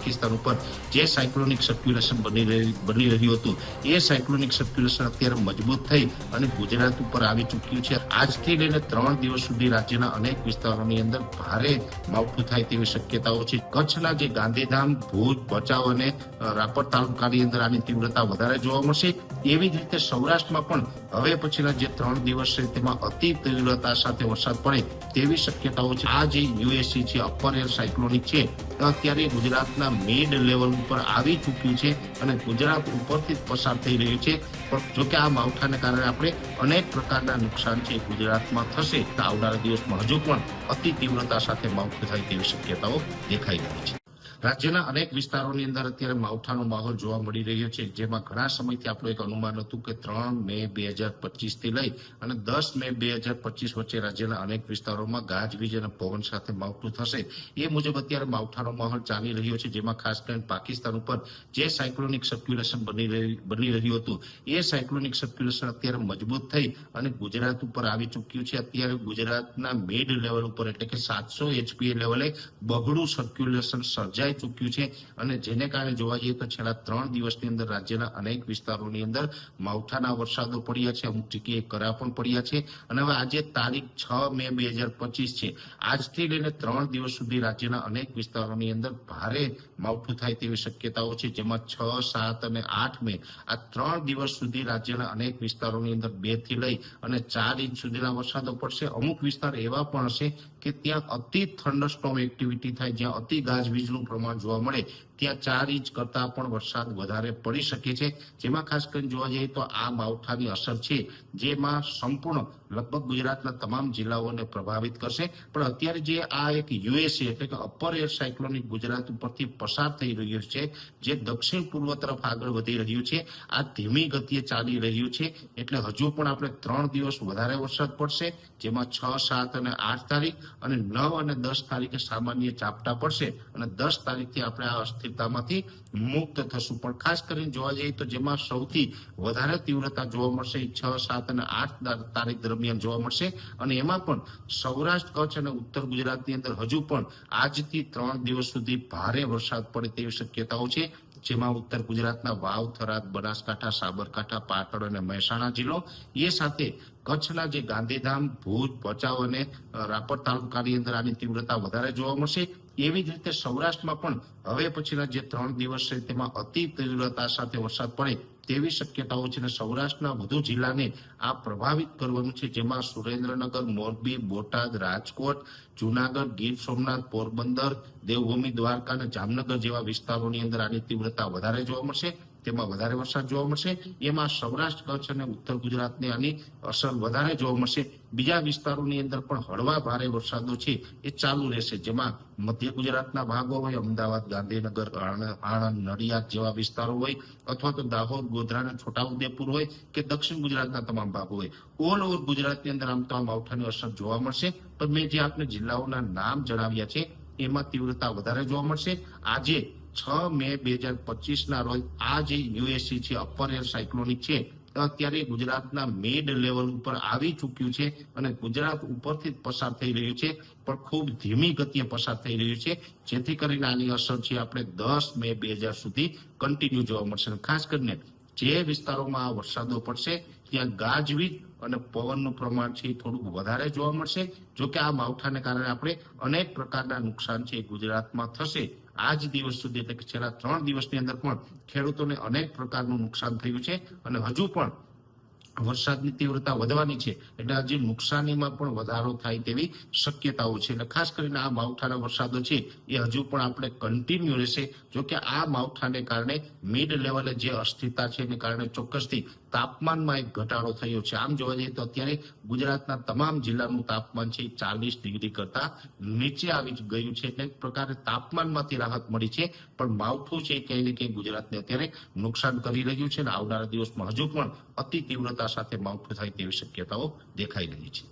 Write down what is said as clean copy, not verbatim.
પાકિસ્તાન ઉપર જે cyclonic circulation બની રહ્યું હતું એ સાયક્લોનિક સર્ક્યુલેશન અત્યારે મજબૂત થઈ અને ગુજરાત ઉપર આવી ચૂક્યું છે। આજથી લઈને 3 દિવસ સુધી રાજ્યના અનેક વિસ્તારોની અંદર ભારે માવઠું થાય તેવી શક્યતાઓ છે। કચ્છના જે ગાંધીધામ, ભુજ, ભચાઉ અને રાપર તાલુકાની અંદર આની તીવ્રતા વધારે જોવા મળશે। એવી જ રીતે સૌરાષ્ટ્રમાં પણ હવે પછીના જે 3 દિવસ છે તેમાં અતિ તીવ્રતા સાથે વરસાદ પડે તેવી શક્યતાઓ છે। આ જે યુએસી છે, અપર એર સાયક્લોનિક છે, અત્યારે ગુજરાતના મિડ લેવલ ઉપર આવી ચૂક્યું છે અને ગુજરાત ઉપરથી જ પસાર થઈ રહ્યું છે। પણ જોકે આ માવઠાને કારણે આપણે અનેક પ્રકારના નુકસાન છે ગુજરાતમાં થશે તો આવનારા દિવસમાં હજુ પણ અતિ તીવ્રતા સાથે માવઠું થાય તેવી શક્યતાઓ દેખાઈ રહી છે। રાજ્યના અનેક વિસ્તારોની અંદર અત્યારે માવઠાનો માહોલ જોવા મળી રહ્યો છે, જેમાં ઘણા સમયથી આપણું એક અનુમાન હતું કે 3 મે 2025 થી લઈ અને 10 મે 2025 વચ્ચે રાજ્યના અનેક વિસ્તારોમાં ગાજવીજ અને પવન સાથે માવઠું થશે। એ મુજબ અત્યારે માવઠાનો માહોલ ચાલી રહ્યો છે, જેમાં ખાસ કરીને પાકિસ્તાન ઉપર જે સાયક્લોનિક સર્ક્યુલેશન બની રહ્યું હતું એ સાયક્લોનિક સર્ક્યુલેશન અત્યારે મજબૂત થઈ અને ગુજરાત ઉપર આવી ચૂક્યું છે। અત્યારે ગુજરાતના મિડ લેવલ ઉપર એટલે કે 700 HPA લેવલે બહોળું સર્ક્યુલેશન સર્જાય ચૂક્યું છે અને જેને કારણે જોવા જઈએ તો છેલ્લા 3 દિવસની અંદર રાજ્યના અનેક વિસ્તારોની અંદર માવઠાના વરસાદો પડ્યા છે, અમુક જગ્યાએ કરા પણ પડ્યા છે અને હવે આજે તારીખ 6 મે 2025 છે। આજથી લઈને 3 દિવસ સુધી રાજ્યના અનેક વિસ્તારોની અંદર ભારે માવઠું થાય તેવી શક્યતાઓ છે, જેમાં 6, 7 અને 8 મે આ 3 દિવસ સુધી રાજ્યના અનેક વિસ્તારોની અંદર 2 થી લઈ અને 4 ઇંચ સુધીના વરસાદો પડશે। અમુક વિસ્તાર એવા પણ હશે કે ત્યાં અતિ થંડરસ્ટોર્મ એક્ટિવિટી થાય, જ્યાં અતિ ગાજવીજનું પ્રમાણ જોવા મળે ત્યાં 4 ઇંચ કરતા પણ વરસાદ વધારે પડી શકે છે। જેમાં ખાસ કરીને જોવા જઈએ તો આ માવઠાની અસર છે જેમાં સંપૂર્ણ લગભગ ગુજરાતના તમામ જિલ્લાઓને પ્રભાવિત કરશે। પણ અત્યારે જે આ એક યુએસી એટલે કે અપર એર સાયક્લોનિક ગુજરાત ઉપરથી પસાર થઈ રહ્યું છે, જે દક્ષિણ પૂર્વ તરફ આગળ વધી રહ્યું છે, આ ધીમી ગતિએ ચાલી રહ્યું છે, એટલે હજુ પણ આપણે 3 દિવસ વધારે વરસાદ પડશે, જેમાં 6, 7 અને 8 તારીખ અને 9 અને 10 તારીખે સામાન્ય ઝાપટા પડશે અને 10 તારીખથી આપણે આ અસ્થિરતામાંથી મુક્ત થશું। પણ ખાસ કરીને જોવા જઈએ તો જેમાં સૌથી વધારે તીવ્રતા જોવા મળશે 6, 7 અને 8 તારીખ દરમિયાન જોવા મળશે અને એમાં પણ સૌરાષ્ટ્ર, કચ્છ અને ઉત્તર ગુજરાતની અંદર હજુ પણ આજથી 3 દિવસ સુધી ભારે વરસાદ પડે તેવી શક્યતાઓ છે, જેમાં ઉત્તર ગુજરાતના વાવ, થરાદ, બનાસકાંઠા, સાબરકાંઠા, પાટણ અને મહેસાણા જિલ્લો એ સાથે કચ્છના જે ગાંધીધામ, ભુજ, ભચાઉ અને રાપર તાલુકાની અંદર આની તીવ્રતા વધારે જોવા મળશે। એવી જ રીતે સૌરાષ્ટ્રમાં પણ હવે પછીના જે 3 દિવસ છે તેમાં અતિ તીવ્રતા સાથે વરસાદ પડે તેવી શક્યતાઓ છે અને સૌરાષ્ટ્રના વધુ જિલ્લાને આ પ્રભાવિત કરવાનું છે, જેમાં સુરેન્દ્રનગર, મોરબી, બોટાદ, રાજકોટ, જુનાગઢ, ગીર સોમનાથ, પોરબંદર, દેવભૂમિ, દ્વારકા અને જામનગર જેવા વિસ્તારોની અંદર આની તીવ્રતા વધારે જોવા મળશે, તેમાં વધારે વરસાદ જોવા મળશે। એમાં સૌરાષ્ટ્ર, કચ્છ અને ઉત્તર ગુજરાતને આની અસર વધારે જોવા મળશે। બીજા વિસ્તારોની અંદર પણ હળવા ભારે વરસાદો છે એ ચાલુ રહેશે, જેમાં મધ્ય ગુજરાતના ભાગો હોય, અમદાવાદ, ગાંધીનગર, આણંદ, નડિયાદ જેવા વિસ્તારો હોય, અથવા તો દાહોદ, ગોધરા અને છોટાઉદેપુર હોય કે દક્ષિણ ગુજરાતના તમામ ભાગો હોય, ઓલ ઓવર ગુજરાતની અંદર આમ તો આ માવઠાની અસર જોવા મળશે। પણ મેં જે આપને જિલ્લાઓના નામ જણાવ્યા છે એમાં તીવ્રતા વધારે જોવા મળશે। આજે 6 મે 2025 ના રોજ આ જે યુએસી છે, અપર એર સાયક્લોનિક છે, અત્યારે ગુજરાતના મિડ લેવલ ઉપર આવી ચૂક્યું છે અને ગુજરાત ઉપરથી જ પસાર થઈ રહ્યું છે, પણ ખૂબ ધીમી ગતિએ પસાર થઈ રહ્યું છે, જેથી કરીને આની અસર છે આપણે 10 મે 2000 સુધી કન્ટિન્યુ જોવા મળશે। ખાસ કરીને જે વિસ્તારોમાં આ વરસાદો પડશે ત્યાં ગાજવીજ અને પવનનું પ્રમાણ છે થોડુંક વધારે જોવા મળશે। જો કે આ માવઠાને કારણે આપણે અનેક પ્રકારના નુકસાન છે ગુજરાતમાં થશે। આજ દિવસ સુધી એટલે કે છેલ્લા 3 દિવસની અંદર પણ ખેડૂતોને અનેક પ્રકારનું નુકસાન થયું છે અને હજુ પણ વરસાદની તીવ્રતા વધવાની છે, એટલે હજી નુકસાનીમાં પણ વધારો થાય તેવી શક્યતાઓ છે। એટલે ખાસ કરીને આ માવઠાના વરસાદો છે એ હજુ પણ આપણે કન્ટિન્યુ રહેશે। જો કે આ માવઠાને કારણે મિડ લેવલે જે અસ્થિરતા છે એને કારણે ચોક્કસથી તાપમાનમાં એક ઘટાડો થયો છે। આમ જોવા જઈએ તો અત્યારે ગુજરાતના તમામ જિલ્લાનું તાપમાન છે 40 ડિગ્રી કરતા નીચે આવી ગયું છે, એટલે એક પ્રકારે તાપમાનમાંથી રાહત મળી છે, પણ માવઠું છે ક્યાંય ને ક્યાંય ગુજરાતને અત્યારે નુકસાન કરી રહ્યું છે અને આવનારા દિવસમાં હજુ પણ અતિ તીવ્રતા સાથે માવઠું થાય તેવી શક્યતાઓ દેખાઈ રહી છે।